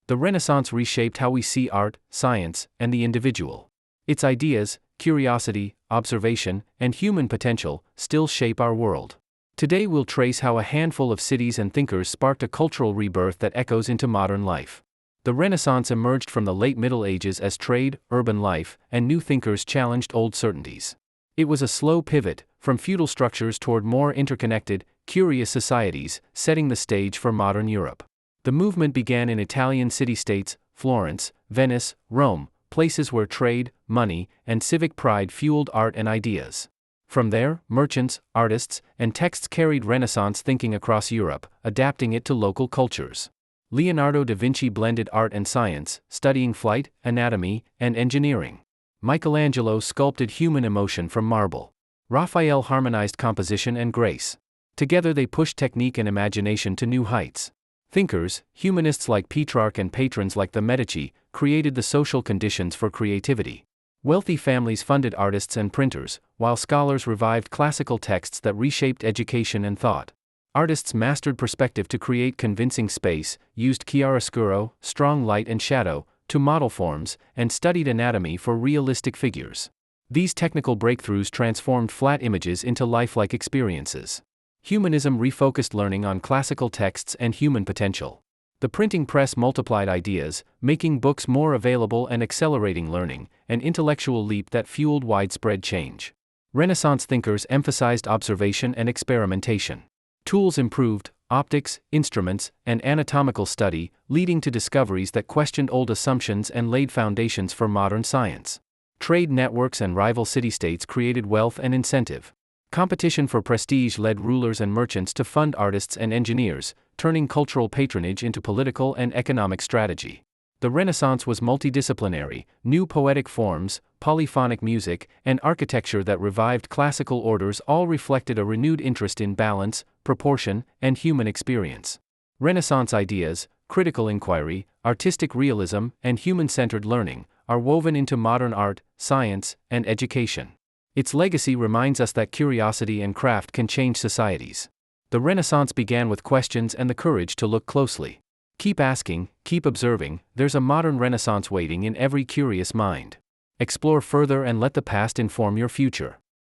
The Renaissance reshaped how we see art, science, and the individual. Its ideas, curiosity, observation, and human potential still shape our world. Today we'll trace how a handful of cities and thinkers sparked a cultural rebirth that echoes into modern life. The Renaissance emerged from the late Middle Ages as trade, urban life, and new thinkers challenged old certainties. It was a slow pivot, from feudal structures toward more interconnected, curious societies, setting the stage for modern Europe. The movement began in Italian city-states, Florence, Venice, Rome, places where trade, money, and civic pride fueled art and ideas. From there, merchants, artists, and texts carried Renaissance thinking across Europe, adapting it to local cultures. Leonardo da Vinci blended art and science, studying flight, anatomy, and engineering. Michelangelo sculpted human emotion from marble. Raphael harmonized composition and grace. Together they pushed technique and imagination to new heights. Thinkers, humanists like Petrarch and patrons like the Medici, created the social conditions for creativity. Wealthy families funded artists and printers, while scholars revived classical texts that reshaped education and thought. Artists mastered perspective to create convincing space, used chiaroscuro, strong light and shadow, to model forms, and studied anatomy for realistic figures. These technical breakthroughs transformed flat images into lifelike experiences. Humanism refocused learning on classical texts and human potential. The printing press multiplied ideas, making books more available and accelerating learning, an intellectual leap that fueled widespread change. Renaissance thinkers emphasized observation and experimentation. Tools improved, optics, instruments, and anatomical study, leading to discoveries that questioned old assumptions and laid foundations for modern science. Trade networks and rival city-states created wealth and incentive. Competition for prestige led rulers and merchants to fund artists and engineers, turning cultural patronage into political and economic strategy. The Renaissance was multidisciplinary, new poetic forms, polyphonic music, and architecture that revived classical orders all reflected a renewed interest in balance, proportion, and human experience. Renaissance ideas, critical inquiry, artistic realism, and human-centered learning, are woven into modern art, science, and education. Its legacy reminds us that curiosity and craft can change societies. The Renaissance began with questions and the courage to look closely. Keep asking, keep observing, there's a modern Renaissance waiting in every curious mind. Explore further and let the past inform your future.